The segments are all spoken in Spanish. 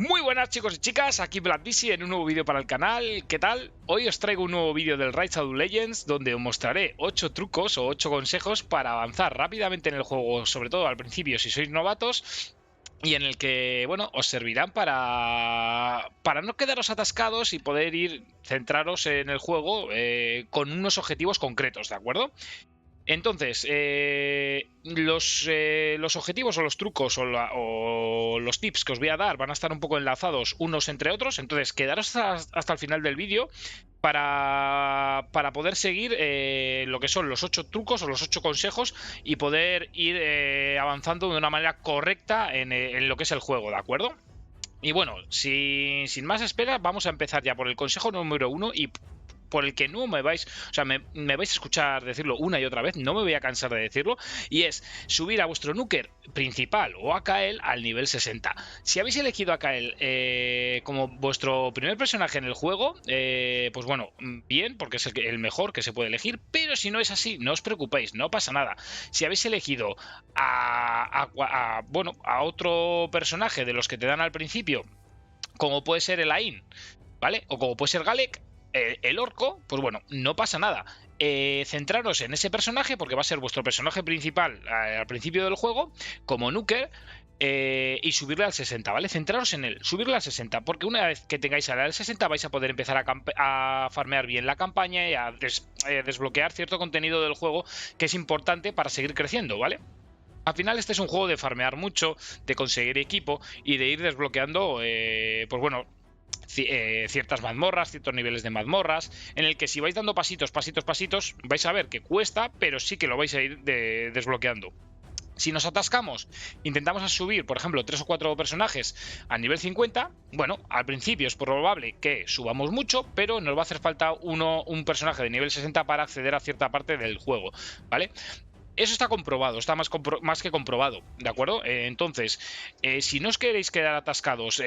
Muy buenas chicos y chicas, aquí BlackDizzy en un nuevo vídeo para el canal. ¿Qué tal? Hoy os traigo un nuevo vídeo del Raid Shadow Legends donde os mostraré 8 trucos o 8 consejos para avanzar rápidamente en el juego, sobre todo al principio si sois novatos, y en el que, bueno, os servirán para no quedaros atascados y poder centraros en el juego con unos objetivos concretos, ¿de acuerdo? Entonces, los objetivos o los trucos o los tips que os voy a dar van a estar un poco enlazados unos entre otros, entonces quedaros hasta el final del vídeo para poder seguir lo que son los 8 trucos o los 8 consejos y poder ir avanzando de una manera correcta en lo que es el juego, ¿de acuerdo? Y bueno, sin más espera, vamos a empezar ya por el consejo número 1 y por el que no me vais, o sea, me vais a escuchar decirlo una y otra vez, no me voy a cansar de decirlo, y es subir a vuestro Nuker principal o a Kael al nivel 60. Si habéis elegido a Kael como vuestro primer personaje en el juego, pues bueno, bien, porque es el mejor que se puede elegir, pero si no es así, no os preocupéis, no pasa nada. Si habéis elegido a otro personaje de los que te dan al principio, como puede ser el Ain, ¿vale? O como puede ser Galek, el orco, pues bueno, no pasa nada. Centraros en ese personaje porque va a ser vuestro personaje principal al principio del juego, como Nuker, y subirle al 60, ¿vale? Centraros en él, subirle al 60, porque una vez que tengáis al 60 vais a poder empezar a farmear bien la campaña y a desbloquear cierto contenido del juego que es importante para seguir creciendo, ¿vale? Al final este es un juego de farmear mucho, de conseguir equipo y de ir desbloqueando, pues bueno, ciertas mazmorras, ciertos niveles de mazmorras, en el que si vais dando pasitos, vais a ver que cuesta, pero sí que lo vais a ir desbloqueando. Si nos atascamos, intentamos subir, por ejemplo, 3 o 4 personajes a nivel 50, bueno, al principio es probable que subamos mucho, pero nos va a hacer falta un personaje de nivel 60 para acceder a cierta parte del juego, ¿vale? Eso está comprobado, está más que comprobado, ¿de acuerdo? Entonces, si no os queréis quedar atascados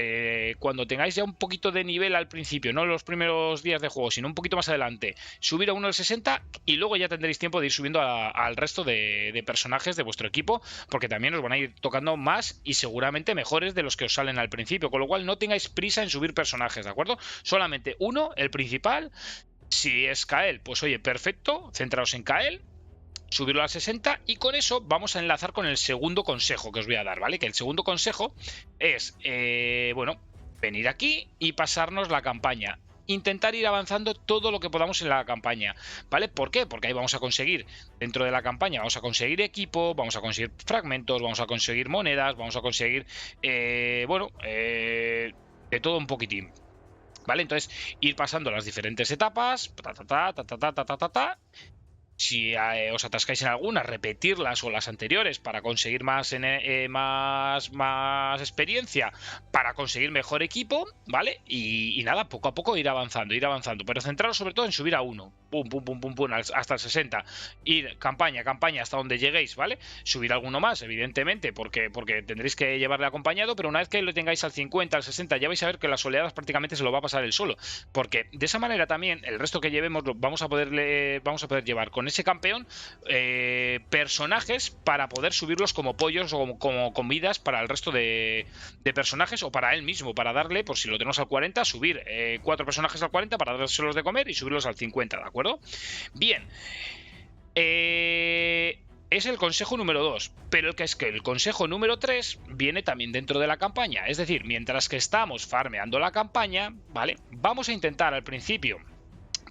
cuando tengáis ya un poquito de nivel al principio, no los primeros días de juego, sino un poquito más adelante, subir a uno del 60 y luego ya tendréis tiempo de ir subiendo al resto de personajes de vuestro equipo, porque también os van a ir tocando más y seguramente mejores de los que os salen al principio, con lo cual no tengáis prisa en subir personajes, ¿de acuerdo? Solamente uno, el principal. Si es Kael, pues oye, perfecto, centraos en Kael, subirlo a 60 y con eso vamos a enlazar con el segundo consejo que os voy a dar, ¿vale? Que el segundo consejo es, bueno, venir aquí y pasarnos la campaña. Intentar ir avanzando todo lo que podamos en la campaña, ¿vale? ¿Por qué? Porque ahí vamos a conseguir, dentro de la campaña, vamos a conseguir equipo, vamos a conseguir fragmentos, vamos a conseguir monedas, vamos a conseguir, de todo un poquitín, ¿vale? Entonces, ir pasando las diferentes etapas, si os atascáis en alguna, repetirlas o las anteriores para conseguir más experiencia, para conseguir mejor equipo, ¿vale? Y nada, poco a poco ir avanzando, pero centraros sobre todo en subir a uno, pum, pum, pum, pum, pum, hasta el 60, ir campaña, hasta donde lleguéis, ¿vale? Subir alguno más, evidentemente, porque tendréis que llevarle acompañado, pero una vez que lo tengáis al 50, al 60, ya vais a ver que las oleadas prácticamente se lo va a pasar él solo, porque de esa manera también el resto que llevemos vamos a poder llevar con ese campeón personajes para poder subirlos como pollos o como comidas para el resto de personajes o para él mismo, para darle, por si lo tenemos al 40, subir 4 personajes al 40 para dárselos de comer y subirlos al 50, ¿de acuerdo? Bien, es el consejo número 2, pero el consejo número 3 viene también dentro de la campaña, es decir, mientras que estamos farmeando la campaña, ¿vale? Vamos a intentar al principio,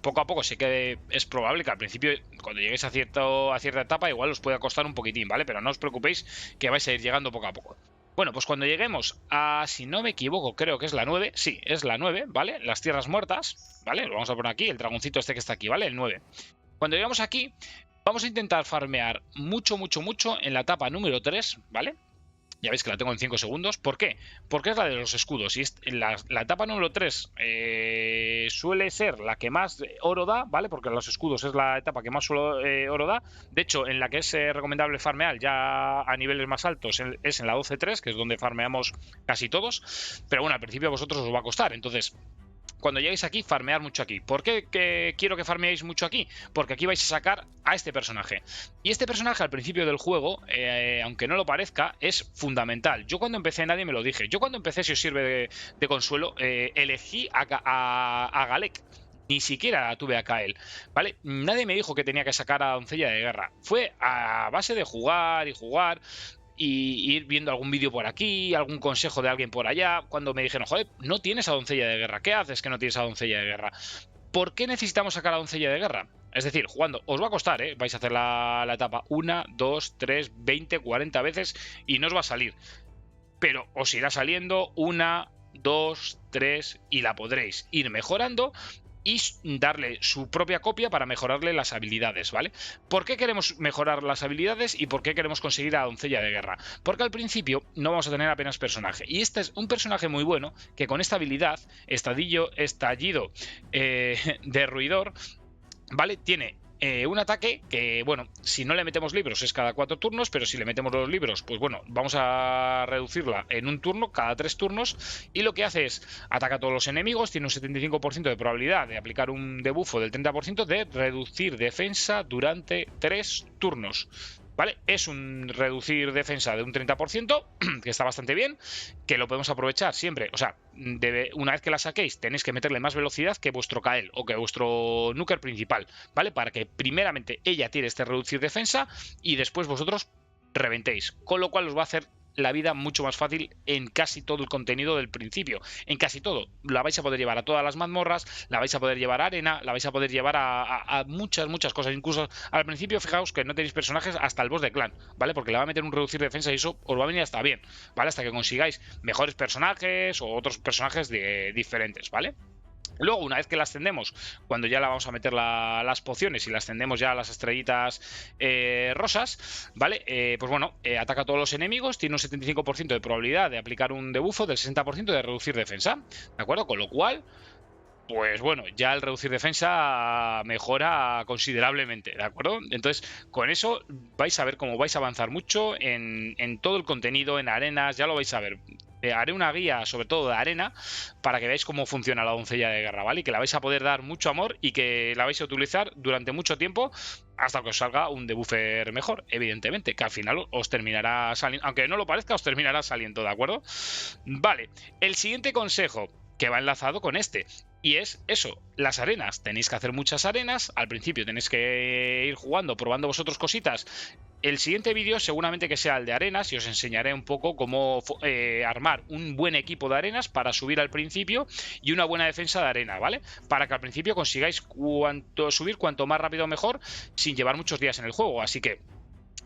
poco a poco, sé que es probable que al principio, cuando lleguéis a cierta etapa, igual os pueda costar un poquitín, ¿vale? Pero no os preocupéis que vais a ir llegando poco a poco. Bueno, pues cuando lleguemos a, si no me equivoco, creo que es la 9, sí, es la 9, ¿vale? Las tierras muertas, ¿vale? Lo vamos a poner aquí, el dragoncito este que está aquí, ¿vale? El 9. Cuando lleguemos aquí, vamos a intentar farmear mucho en la etapa número 3, ¿vale? Ya veis que la tengo en 5 segundos. ¿Por qué? Porque es la de los escudos. Y la etapa número 3 suele ser la que más oro da, ¿vale? Porque los escudos es la etapa que más oro da. De hecho, en la que es recomendable farmear ya a niveles más altos es en la 12.3, que es donde farmeamos casi todos. Pero bueno, al principio a vosotros os va a costar. Entonces, cuando lleguéis aquí, farmear mucho aquí. ¿Por qué quiero que farmeéis mucho aquí? Porque aquí vais a sacar a este personaje. Y este personaje al principio del juego, aunque no lo parezca, es fundamental. Yo cuando empecé, nadie me lo dije. Yo cuando empecé, si os sirve de consuelo, elegí a Galek. Ni siquiera tuve a Kael, ¿vale? Nadie me dijo que tenía que sacar a Doncella de Guerra. Fue a base de jugar y jugar y ir viendo algún vídeo por aquí, algún consejo de alguien por allá, cuando me dijeron, joder, no tienes a Doncella de Guerra, ¿qué haces que no tienes a Doncella de Guerra? ¿Por qué necesitamos sacar a Doncella de Guerra? Es decir, jugando, os va a costar, ¿eh? Vais a hacer la etapa 1, 2, 3, 20, 40 veces y no os va a salir. Pero os irá saliendo 1, 2, 3 y la podréis ir mejorando y darle su propia copia para mejorarle las habilidades, ¿vale? ¿Por qué queremos mejorar las habilidades y por qué queremos conseguir a Doncella de Guerra? Porque al principio no vamos a tener apenas personaje. Y este es un personaje muy bueno que con esta habilidad, estallido de ruidor, ¿vale? Tiene un ataque que, bueno, si no le metemos libros es cada 4 turnos, pero si le metemos los libros, pues bueno, vamos a reducirla en un turno, cada 3 turnos, y lo que hace es ataca a todos los enemigos, tiene un 75% de probabilidad de aplicar un debuffo del 30% de reducir defensa durante 3 turnos. ¿Vale? Es un reducir defensa de un 30%, que está bastante bien, que lo podemos aprovechar siempre. O sea, una vez que la saquéis, tenéis que meterle más velocidad que vuestro Kael o que vuestro Nuker principal, ¿vale? Para que primeramente ella tire este reducir defensa y después vosotros reventéis. Con lo cual os va a hacer la vida mucho más fácil en casi todo el contenido del principio. En casi todo. La vais a poder llevar a todas las mazmorras, la vais a poder llevar a arena, la vais a poder llevar a muchas cosas. Incluso al principio, fijaos que no tenéis personajes hasta el boss de clan, ¿vale? Porque le va a meter un reducir defensa y eso os va a venir hasta bien, ¿vale? Hasta que consigáis mejores personajes o otros personajes diferentes, ¿vale? Luego, una vez que la ascendemos, cuando ya la vamos a meter las pociones y la ascendemos ya a las estrellitas rosas, ¿vale? Pues bueno, ataca a todos los enemigos, tiene un 75% de probabilidad de aplicar un debuffo del 60% de reducir defensa, ¿de acuerdo? Con lo cual, pues bueno, ya el reducir defensa mejora considerablemente, ¿de acuerdo? Entonces, con eso vais a ver cómo vais a avanzar mucho en todo el contenido, en arenas, ya lo vais a ver. Haré una guía, sobre todo de arena, para que veáis cómo funciona la Doncella de Guerra, ¿vale? Y que la vais a poder dar mucho amor y que la vais a utilizar durante mucho tiempo hasta que os salga un debuffer mejor, evidentemente, que al final os terminará saliendo, aunque no lo parezca, os terminará saliendo, ¿de acuerdo? Vale, el siguiente consejo que va enlazado con este. Y es eso, las arenas. Tenéis que hacer muchas arenas. Al principio tenéis que ir jugando, probando vosotros cositas. El siguiente vídeo seguramente que sea el de arenas y os enseñaré un poco cómo armar un buen equipo de arenas para subir al principio y una buena defensa de arena, ¿vale? Para que al principio consigáis subir cuanto más rápido mejor sin llevar muchos días en el juego. Así que,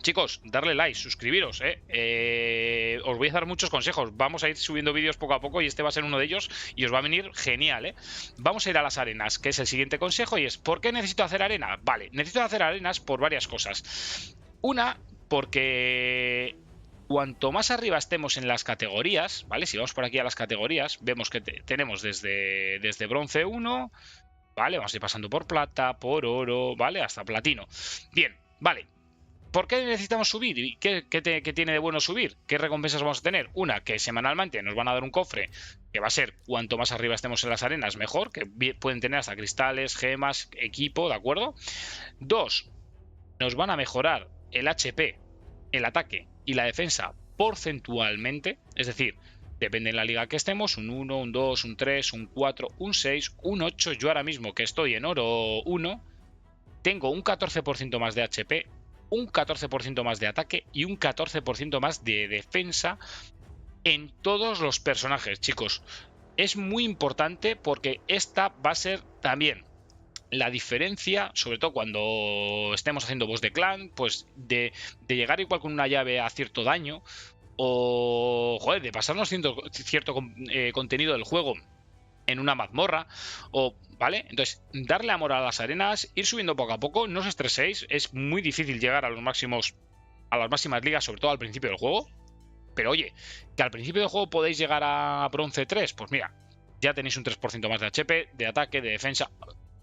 chicos, darle like, suscribiros, os voy a dar muchos consejos. Vamos a ir subiendo vídeos poco a poco y este va a ser uno de ellos y os va a venir genial, ¿eh? Vamos a ir a las arenas, que es el siguiente consejo y es ¿por qué necesito hacer arena? Vale, necesito hacer arenas por varias cosas. Una, porque cuanto más arriba estemos en las categorías, ¿vale? Si vamos por aquí a las categorías, vemos que tenemos desde bronce 1, ¿vale? Vamos a ir pasando por plata, por oro, ¿vale? Hasta platino. Bien, vale. ¿Por qué necesitamos subir? ¿Y qué tiene de bueno subir? ¿Qué recompensas vamos a tener? Una, que semanalmente nos van a dar un cofre, que va a ser cuanto más arriba estemos en las arenas, mejor, que pueden tener hasta cristales, gemas, equipo, ¿de acuerdo? Dos, nos van a mejorar el HP, el ataque y la defensa porcentualmente, es decir, depende de la liga que estemos, un 1, un 2, un 3, un 4, un 6, un 8. Yo ahora mismo que estoy en oro 1, tengo un 14% más de HP, un 14% más de ataque y un 14% más de defensa en todos los personajes, chicos. Es muy importante porque esta va a ser también la diferencia, sobre todo cuando estemos haciendo boss de clan, pues de llegar igual con una llave a cierto daño o, joder, de pasarnos cierto contenido del juego en una mazmorra o, ¿vale? Entonces, darle amor a las arenas, ir subiendo poco a poco, no os estreséis, es muy difícil llegar a los máximos, a las máximas ligas, sobre todo al principio del juego, pero oye, que al principio del juego podéis llegar a bronce 3, pues mira, ya tenéis un 3% más de HP, de ataque, de defensa.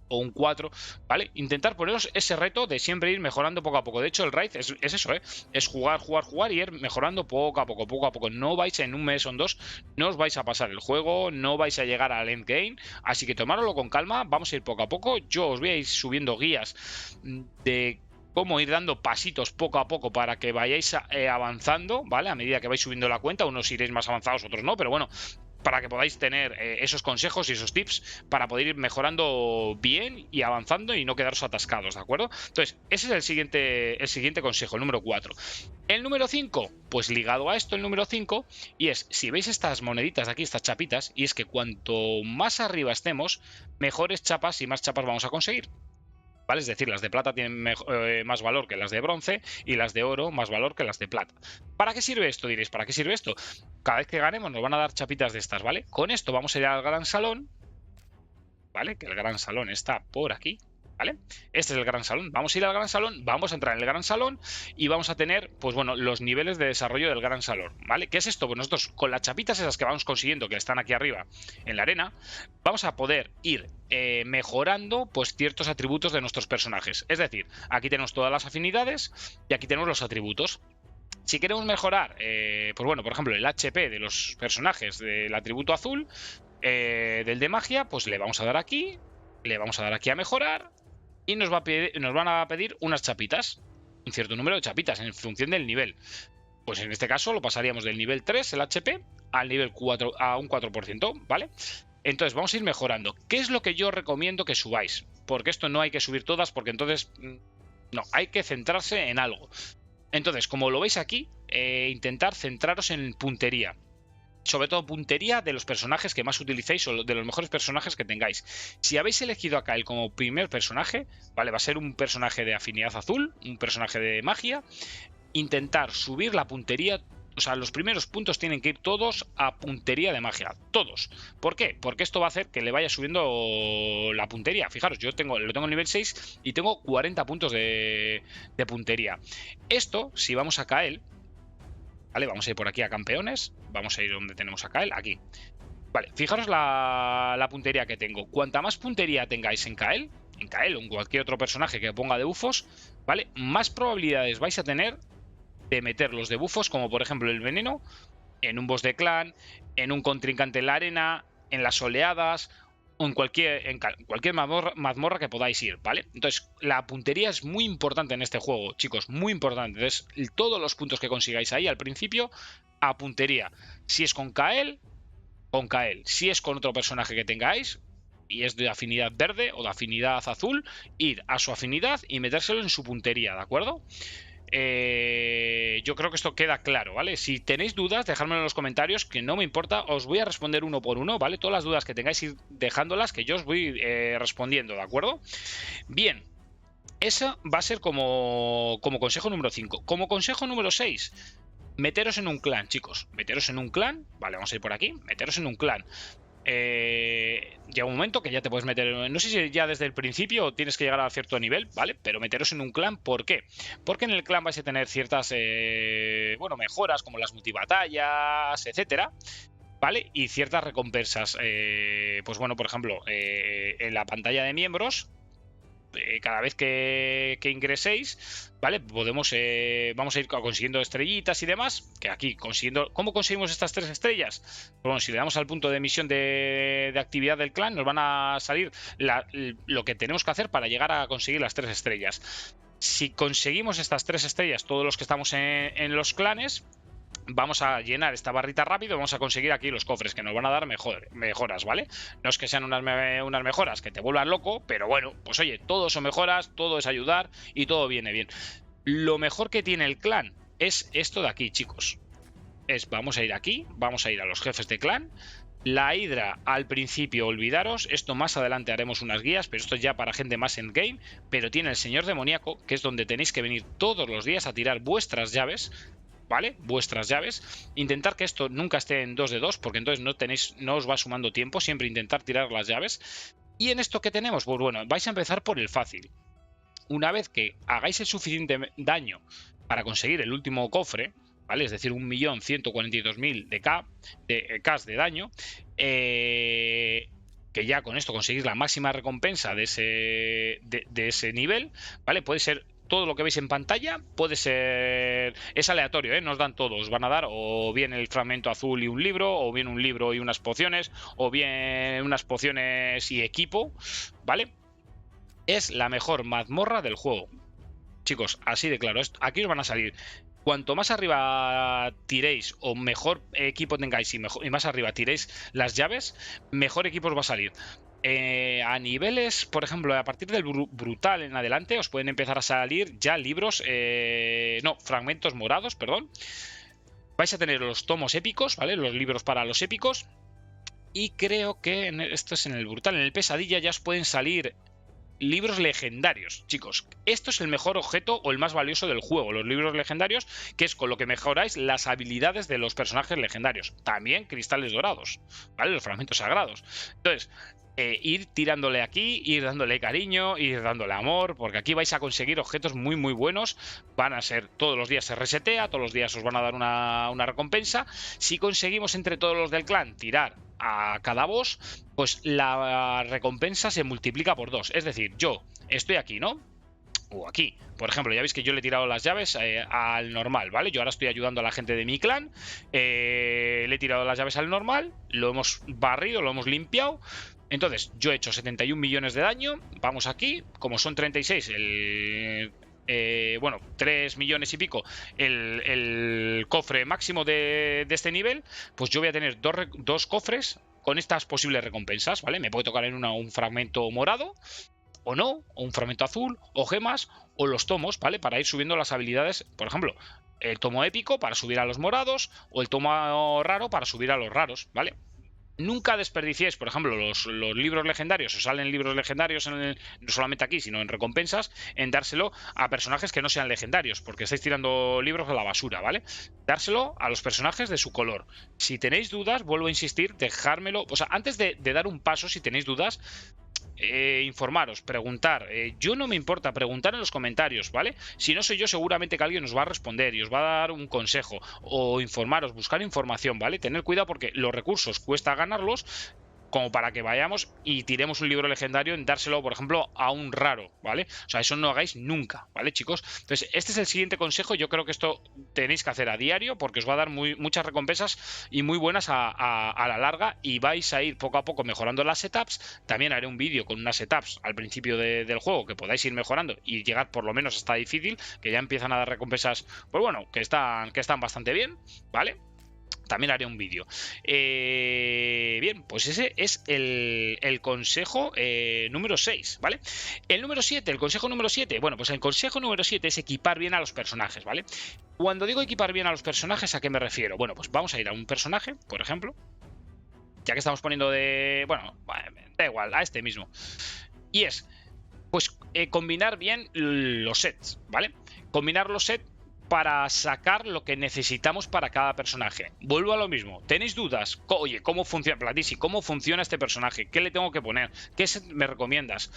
o un 4, ¿vale? Intentar poneros ese reto de siempre ir mejorando poco a poco. De hecho, el Raid es eso, ¿eh? Es jugar, jugar, jugar y ir mejorando poco a poco, poco a poco. No vais en un mes o en dos, no os vais a pasar el juego, no vais a llegar al endgame, así que tomároslo con calma, vamos a ir poco a poco. Yo os voy a ir subiendo guías de cómo ir dando pasitos poco a poco para que vayáis avanzando, ¿vale? A medida que vais subiendo la cuenta, unos iréis más avanzados, otros no, pero bueno, para que podáis tener esos consejos y esos tips para poder ir mejorando bien y avanzando y no quedaros atascados, ¿de acuerdo? Entonces, ese es el siguiente consejo, el número 4. El número 5, pues ligado a esto, el número 5, y es, si veis estas moneditas de aquí, estas chapitas, y es que cuanto más arriba estemos, mejores chapas y más chapas vamos a conseguir. ¿Vale? Es decir, las de plata tienen más valor que las de bronce y las de oro más valor que las de plata. ¿Para qué sirve esto? Diréis, ¿para qué sirve esto? Cada vez que ganemos nos van a dar chapitas de estas, ¿vale? Con esto vamos a ir al gran salón, ¿vale? Que el gran salón está por aquí, ¿vale? Este es el gran salón. Vamos a ir al gran salón, vamos a entrar en el gran salón y vamos a tener, pues bueno, los niveles de desarrollo del gran salón, ¿vale? ¿Qué es esto? Pues nosotros con las chapitas esas que vamos consiguiendo, que están aquí arriba en la arena, vamos a poder ir mejorando pues ciertos atributos de nuestros personajes. Es decir, aquí tenemos todas las afinidades y aquí tenemos los atributos. Si queremos mejorar, pues bueno, por ejemplo, el HP de los personajes del atributo azul, del de magia, pues le vamos a dar aquí, le vamos a dar aquí a mejorar y nos van a pedir unas chapitas, un cierto número de chapitas en función del nivel. Pues en este caso lo pasaríamos del nivel 3, el HP, al nivel 4, a un 4%, ¿vale? Entonces vamos a ir mejorando. ¿Qué es lo que yo recomiendo que subáis? Porque esto no hay que subir todas, porque entonces no, hay que centrarse en algo. Entonces, como lo veis aquí, intentar centraros en puntería. Sobre todo puntería de los personajes que más utilicéis o de los mejores personajes que tengáis. Si habéis elegido a Kael como primer personaje, ¿vale? Va a ser un personaje de afinidad azul, un personaje de magia. Intentar subir la puntería. O sea, los primeros puntos tienen que ir todos a puntería de magia. Todos. ¿Por qué? Porque esto va a hacer que le vaya subiendo la puntería. Fijaros, yo lo tengo en nivel 6 y tengo 40 puntos de puntería. Esto, si vamos a Kael, ¿vale? Vamos a ir por aquí a campeones. Vamos a ir donde tenemos a Kael, aquí. Vale, fijaros la puntería que tengo. Cuanta más puntería tengáis en Kael o en cualquier otro personaje que ponga debuffos, ¿vale? Más probabilidades vais a tener de meter los debuffos, como por ejemplo el veneno, en un boss de clan, en un contrincante en la arena, en las oleadas o en cualquier mazmorra que podáis ir, ¿vale? Entonces, la puntería es muy importante en este juego, chicos, muy importante. Entonces, todos los puntos que consigáis ahí al principio, a puntería. Si es con Kael, con Kael. Si es con otro personaje que tengáis, y es de afinidad verde o de afinidad azul, ir a su afinidad y metérselo en su puntería, ¿de acuerdo? Yo creo que esto queda claro, ¿vale? Si tenéis dudas, dejadmelo en los comentarios, que no me importa, os voy a responder uno por uno, ¿vale? Todas las dudas que tengáis, ir dejándolas, que yo os voy respondiendo, ¿de acuerdo? Bien, eso va a ser como consejo número 5. Como consejo número 6, meteros en un clan, chicos. Meteros en un clan, vale, vamos a ir por aquí, meteros en un clan. Llega un momento que ya te puedes meter, no sé si ya desde el principio tienes que llegar a cierto nivel, ¿vale? Pero meteros en un clan, ¿por qué? Porque en el clan vais a tener ciertas, bueno, mejoras como las multibatallas, etcétera, ¿vale? Y ciertas recompensas, pues bueno, por ejemplo, en la pantalla de miembros, cada vez que ingreséis, ¿vale? Vamos a ir consiguiendo estrellitas y demás, que aquí consiguiendo... ¿Cómo conseguimos estas 3 estrellas? Pues bueno, si le damos al punto de emisión de actividad del clan, nos van a salir lo que tenemos que hacer para llegar a conseguir las 3 estrellas. Si conseguimos estas 3 estrellas, todos los que estamos en los clanes, vamos a llenar esta barrita rápido, vamos a conseguir aquí los cofres que nos van a dar mejoras, ¿vale? No es que sean unas mejoras que te vuelvan loco, pero bueno, pues oye, todo son mejoras, todo es ayudar y todo viene bien. Lo mejor que tiene el clan es esto de aquí, chicos. Vamos a ir aquí, vamos a ir a los jefes de clan. La hidra al principio, olvidaros, esto más adelante haremos unas guías, pero esto es ya para gente más endgame, pero tiene el señor demoníaco, que es donde tenéis que venir todos los días a tirar vuestras llaves, ¿vale? Vuestras llaves. Intentar que esto nunca esté en 2 de 2, porque entonces no os va sumando tiempo. Siempre intentar tirar las llaves. ¿Y en esto qué tenemos? Pues bueno, vais a empezar por el fácil. Una vez que hagáis el suficiente daño para conseguir el último cofre, ¿vale? Es decir, 1.142.000 de K de daño, que ya con esto conseguís la máxima recompensa de ese nivel, ¿vale? Puede ser todo lo que veis en pantalla, puede ser... Es aleatorio, ¿eh? Nos dan todos. Van a dar o bien el fragmento azul y un libro, o bien un libro y unas pociones, o bien unas pociones y equipo, ¿vale? Es la mejor mazmorra del juego. Chicos, así de claro. Aquí os van a salir. Cuanto más arriba tiréis o mejor equipo tengáis y más arriba tiréis las llaves, mejor equipo os va a salir. A niveles, por ejemplo, a partir del brutal en adelante, os pueden empezar a salir ya libros, no, fragmentos morados, perdón. Vais a tener los tomos épicos, ¿vale? Los libros para los épicos. Y creo que esto es en el brutal. En el pesadilla ya os pueden salir libros legendarios, chicos. Esto es el mejor objeto o el más valioso del juego, los libros legendarios, que es con lo que mejoráis las habilidades de los personajes legendarios. También cristales dorados, ¿vale? Los fragmentos sagrados. Entonces, ir tirándole aquí, ir dándole cariño, ir dándole amor, porque aquí vais a conseguir objetos muy muy buenos. Van a ser, todos los días se resetea, todos los días os van a dar una recompensa. Si conseguimos entre todos los del clan tirar a cada boss, pues la recompensa se multiplica por 2. Es decir, yo estoy aquí, ¿no? O aquí, por ejemplo, ya veis que yo le he tirado las llaves al normal, ¿vale? Yo ahora estoy ayudando a la gente de mi clan, le he tirado las llaves al normal, lo hemos barrido, lo hemos limpiado. Entonces, yo he hecho 71 millones de daño. Vamos aquí, como son 36, bueno, 3 millones y pico el cofre máximo de este nivel, pues yo voy a tener dos cofres con estas posibles recompensas, ¿vale? Me puede tocar en una un fragmento morado, o no, o un fragmento azul, o gemas, o los tomos, ¿vale? Para ir subiendo las habilidades, por ejemplo, el tomo épico para subir a los morados, o el tomo raro para subir a los raros, ¿vale? Nunca desperdiciéis, por ejemplo, los libros legendarios, os salen libros legendarios no solamente aquí, sino en recompensas, en dárselo a personajes que no sean legendarios, porque estáis tirando libros a la basura, ¿vale? Dárselo a los personajes de su color. Si tenéis dudas, vuelvo a insistir, dejármelo, o sea, antes de dar un paso, si tenéis dudas, informaros, preguntar. Yo no me importa, preguntar en los comentarios, ¿vale? Si no soy yo, seguramente que alguien os va a responder y os va a dar un consejo, o informaros, buscar información, ¿vale? Tener cuidado porque los recursos cuesta ganarlos, como para que vayamos y tiremos un libro legendario en dárselo, por ejemplo, a un raro, ¿vale? O sea, eso no hagáis nunca, ¿vale, chicos? Entonces, este es el siguiente consejo. Yo creo que esto tenéis que hacer a diario porque os va a dar muchas recompensas y muy buenas a la larga, y vais a ir poco a poco mejorando las setups. También haré un vídeo con unas setups al principio del juego que podáis ir mejorando y llegar por lo menos hasta difícil, que ya empiezan a dar recompensas, pues bueno, que están bastante bien, ¿vale? También haré un vídeo. Bien, pues ese es el consejo número 6, ¿vale? El número 7, el consejo número 7. Bueno, pues el consejo número 7 es equipar bien a los personajes, ¿vale? Cuando digo equipar bien a los personajes, ¿a qué me refiero? Bueno, pues vamos a ir a un personaje, por ejemplo. Ya que estamos poniendo de... Bueno, da igual, a este mismo. Y es, pues, combinar bien los sets, ¿vale? Combinar los sets para sacar lo que necesitamos para cada personaje. Vuelvo a lo mismo. ¿Tenéis dudas? Oye, ¿cómo funciona, Platisi? ¿Cómo funciona este personaje? ¿Qué le tengo que poner? ¿Qué set me recomiendas?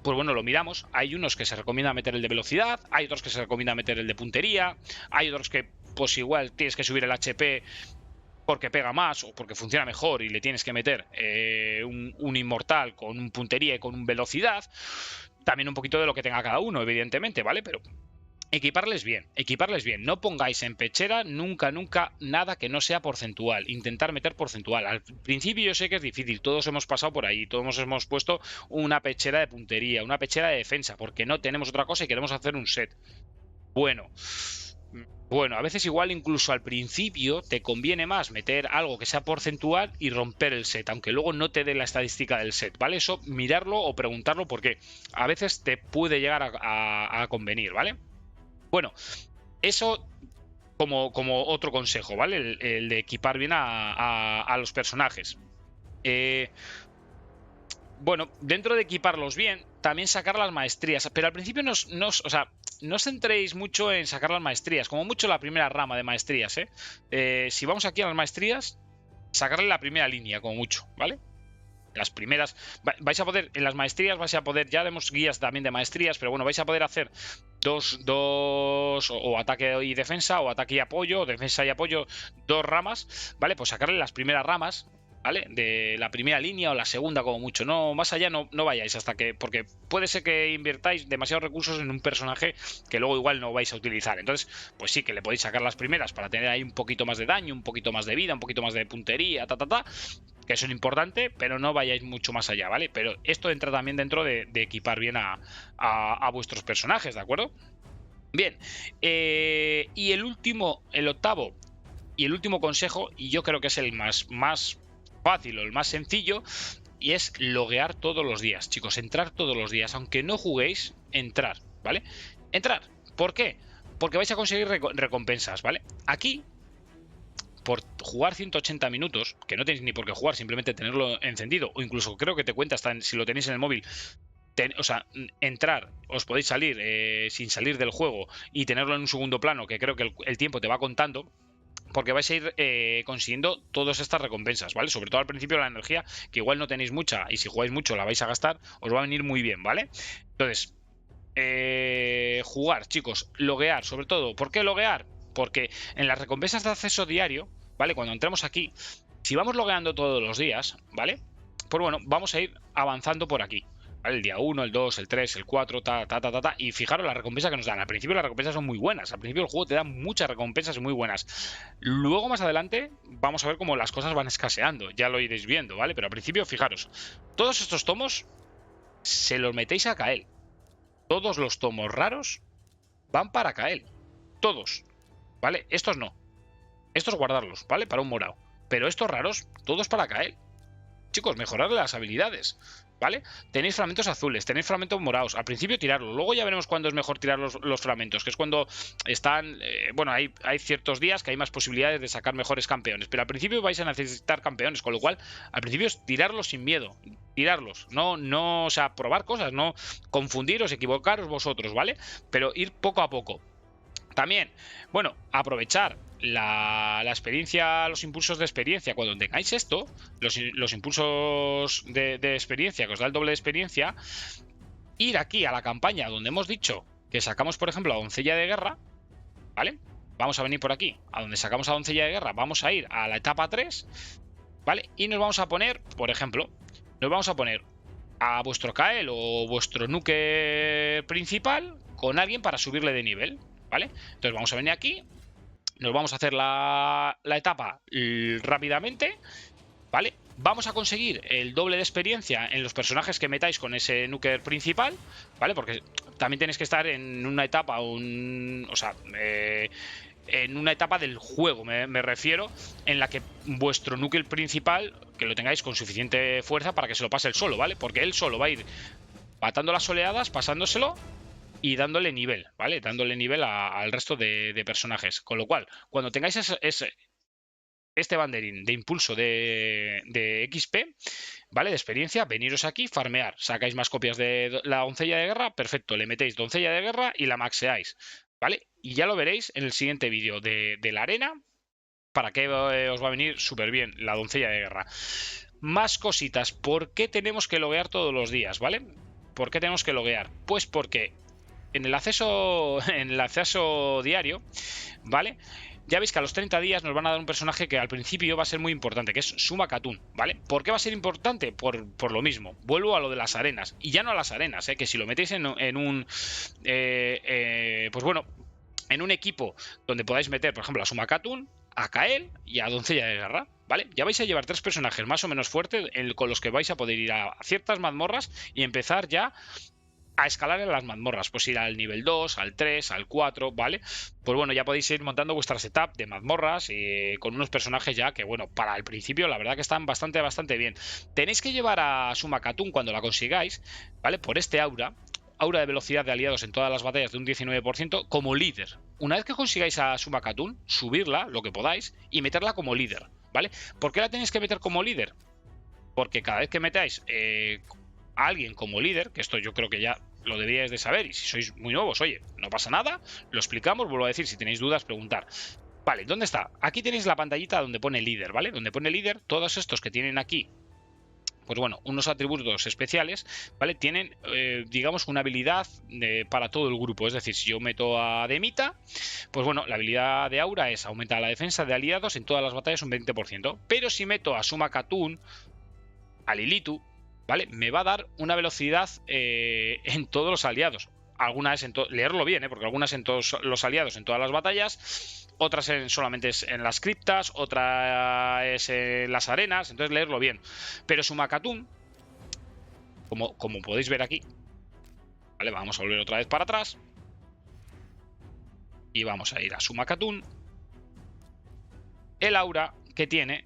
Pues bueno, lo miramos. Hay unos que se recomienda meter el de velocidad, hay otros que se recomienda meter el de puntería, hay otros que pues igual tienes que subir el HP porque pega más o porque funciona mejor y le tienes que meter un inmortal con un puntería y con un velocidad. También un poquito de lo que tenga cada uno, evidentemente, ¿vale? Pero equiparles bien, equiparles bien. No pongáis en pechera nunca, nunca nada que no sea porcentual. Intentar meter porcentual. Al principio yo sé que es difícil, todos hemos pasado por ahí, todos hemos puesto una pechera de puntería, una pechera de defensa, porque no tenemos otra cosa y queremos hacer un set. Bueno, a veces igual incluso al principio te conviene más meter algo que sea porcentual y romper el set, aunque luego no te dé la estadística del set, ¿vale? Eso mirarlo o preguntarlo porque a veces te puede llegar a convenir, ¿vale? Bueno, eso como otro consejo, ¿vale? El de equipar bien a los personajes. Bueno, dentro de equiparlos bien, también sacar las maestrías. Pero al principio o sea, no os centréis mucho en sacar las maestrías. Como mucho la primera rama de maestrías, ¿eh? Si vamos aquí a las maestrías, sacarle la primera línea, como mucho, ¿vale? Las primeras, vais a poder, en las maestrías vais a poder, ya haremos guías también de maestrías, pero bueno, vais a poder hacer dos o ataque y defensa, o ataque y apoyo, o defensa y apoyo, dos ramas, ¿vale? Pues sacarle las primeras ramas, ¿vale? De la primera línea o la segunda como mucho. No, más allá no vayáis hasta que... Porque puede ser que invirtáis demasiados recursos en un personaje que luego igual no vais a utilizar. Entonces, pues sí que le podéis sacar las primeras para tener ahí un poquito más de daño, un poquito más de vida, un poquito más de puntería, que eso es importante, pero no vayáis mucho más allá, ¿vale? Pero esto entra también dentro de equipar bien a vuestros personajes, ¿de acuerdo? Bien, y el octavo y el último consejo, y yo creo que es el más fácil o el más sencillo, y es loguear todos los días, chicos, entrar todos los días, aunque no juguéis, entrar, ¿vale? Entrar, ¿por qué? Porque vais a conseguir recompensas, ¿vale? Aquí, por jugar 180 minutos, que no tenéis ni por qué jugar, simplemente tenerlo encendido, o incluso creo que te cuenta hasta si lo tenéis en el móvil, o sea, entrar, os podéis salir sin salir del juego y tenerlo en un segundo plano, que creo que el tiempo te va contando, porque vais a ir consiguiendo todas estas recompensas, ¿vale? Sobre todo al principio la energía, que igual no tenéis mucha y si jugáis mucho la vais a gastar, os va a venir muy bien, ¿vale? Entonces, jugar, chicos, loguear, sobre todo. ¿Por qué loguear? Porque en las recompensas de acceso diario, ¿vale? Cuando entremos aquí, si vamos logueando todos los días, ¿vale? Pues bueno, vamos a ir avanzando por aquí. ¿Vale? El día 1, el 2, el 3, el 4, y fijaros las recompensas que nos dan. Al principio las recompensas son muy buenas. Al principio el juego te da muchas recompensas muy buenas. Luego más adelante vamos a ver cómo las cosas van escaseando. Ya lo iréis viendo, ¿vale? Pero al principio, fijaros, todos estos tomos se los metéis a Kael. Todos los tomos raros van para Kael. Todos, ¿vale? Estos no. Estos guardarlos, ¿vale? Para un morado. Pero estos raros, todos para Kael. Chicos, mejorarle las habilidades, ¿vale? Tenéis fragmentos azules, tenéis fragmentos morados. Al principio tirarlos, luego ya veremos cuándo es mejor tirar los fragmentos, que es cuando están... bueno, hay ciertos días que hay más posibilidades de sacar mejores campeones, pero al principio vais a necesitar campeones, con lo cual al principio es tirarlos sin miedo, tirarlos, no, o sea, probar cosas, no confundiros, equivocaros vosotros, ¿vale? Pero ir poco a poco. También, bueno, aprovechar la experiencia, los impulsos de experiencia. Cuando tengáis esto, los impulsos de experiencia, que os da el doble de experiencia, ir aquí a la campaña donde hemos dicho que sacamos, por ejemplo, a Doncella de Guerra, ¿vale? Vamos a venir por aquí, a donde sacamos a Doncella de Guerra, vamos a ir a la etapa 3, ¿vale? Y nos vamos a poner, por ejemplo, nos vamos a poner a vuestro Kael o vuestro Nuke principal con alguien para subirle de nivel, ¿vale? Entonces vamos a venir aquí, nos vamos a hacer la etapa rápidamente, ¿vale? Vamos a conseguir el doble de experiencia en los personajes que metáis con ese Nuker principal, ¿vale? Porque también tenéis que estar en una etapa, o sea, en una etapa del juego, me refiero, en la que vuestro núcleo principal, que lo tengáis con suficiente fuerza para que se lo pase él solo, ¿vale? Porque él solo va a ir matando las oleadas, pasándoselo y dándole nivel, ¿vale? Dándole nivel al resto de personajes. Con lo cual, cuando tengáis este banderín de impulso de XP, ¿vale? De experiencia, veniros aquí, farmear. Sacáis más copias de la doncella de guerra, perfecto, le metéis doncella de guerra y la maxeáis, ¿vale? Y ya lo veréis en el siguiente vídeo de la arena, para que os va a venir súper bien la doncella de guerra. Más cositas. ¿Por qué tenemos que loguear todos los días, ¿vale? ¿Por qué tenemos que loguear? Pues porque en el acceso diario, ¿vale? Ya veis que a los 30 días nos van a dar un personaje que al principio va a ser muy importante, que es Suma Katun, ¿vale? ¿Por qué va a ser importante? Por lo mismo. Vuelvo a lo de las arenas. Y ya no a las arenas, que si lo metéis en un... pues bueno, en un equipo donde podáis meter, por ejemplo, a Suma Katun, a Kael y a Doncella de Guerra, ¿vale? Ya vais a llevar 3 personajes más o menos fuertes con los que vais a poder ir a ciertas mazmorras y empezar ya a escalar en las mazmorras, pues ir al nivel 2, al 3, al 4, ¿vale? Pues bueno, ya podéis ir montando vuestra setup de mazmorras con unos personajes ya que, bueno, para el principio la verdad que están bastante bien. Tenéis que llevar a Suma Katun cuando la consigáis, ¿vale? Por este aura de velocidad de aliados en todas las batallas de un 19% como líder. Una vez que consigáis a Suma Katun, subirla, lo que podáis, y meterla como líder, ¿vale? ¿Por qué la tenéis que meter como líder? Porque cada vez que metáis a alguien como líder, que esto yo creo que ya lo deberíais de saber, y si sois muy nuevos, oye, no pasa nada, lo explicamos, vuelvo a decir, si tenéis dudas, preguntar. Vale, ¿dónde está? Aquí tenéis la pantallita donde pone líder, ¿vale? Donde pone líder, todos estos que tienen aquí, pues bueno, unos atributos especiales, ¿vale? Tienen, digamos, una habilidad para todo el grupo. Es decir, si yo meto a Demita, pues bueno, la habilidad de Aura es aumentar la defensa de aliados en todas las batallas un 20%. Pero si meto a Suma Katun, a Lilitu, ¿vale? Me va a dar una velocidad en todos los aliados. Algunas leerlo bien, porque algunas en todos los aliados en todas las batallas, otras solamente es en las criptas, otra es en las arenas, entonces leerlo bien. Pero Sumakatun, como podéis ver aquí, ¿vale? Vamos a volver otra vez para atrás y vamos a ir a Sumakatun. El aura que tiene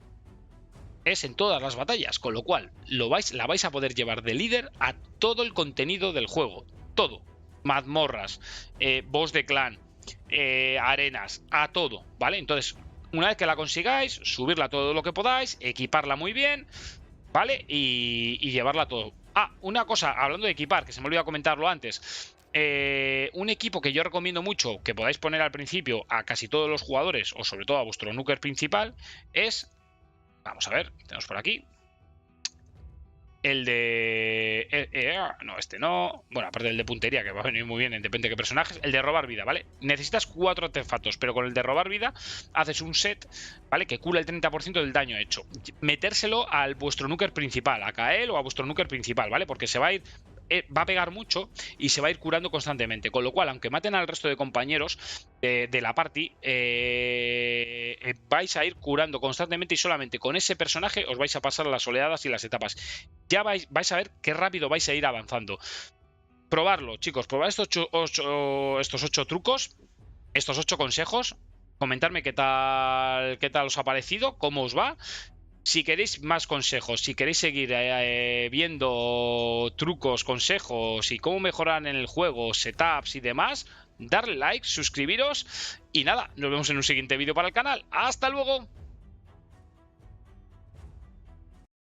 es en todas las batallas, con lo cual la vais a poder llevar de líder a todo el contenido del juego, todo. Mazmorras, boss de clan, arenas, a todo, ¿vale? Entonces, una vez que la consigáis, subirla todo lo que podáis, equiparla muy bien, ¿vale? Y llevarla todo. Ah, una cosa, hablando de equipar, que se me olvidó comentarlo antes. Un equipo que yo recomiendo mucho, que podáis poner al principio a casi todos los jugadores, o sobre todo a vuestro nuker principal, es... Vamos a ver, tenemos por aquí el de... no, este no. Bueno, aparte del de puntería, que va a venir muy bien, depende de qué personajes. El de robar vida, ¿vale? Necesitas 4 artefactos, pero con el de robar vida haces un set, ¿vale? Que cura el 30% del daño hecho. Metérselo al vuestro nuker principal, a Kael o a vuestro nuker principal, ¿vale? Porque se va a ir... va a pegar mucho y se va a ir curando constantemente. Con lo cual, aunque maten al resto de compañeros de la party, vais a ir curando constantemente y solamente con ese personaje os vais a pasar las oleadas y las etapas. Ya vais a ver qué rápido vais a ir avanzando. Probarlo, chicos. Probad estos 8 trucos, estos 8 consejos. Comentarme qué tal os ha parecido, cómo os va. Si queréis más consejos, si queréis seguir viendo trucos, consejos y cómo mejorar en el juego, setups y demás, darle like, suscribiros y nada, nos vemos en un siguiente vídeo para el canal. ¡Hasta luego!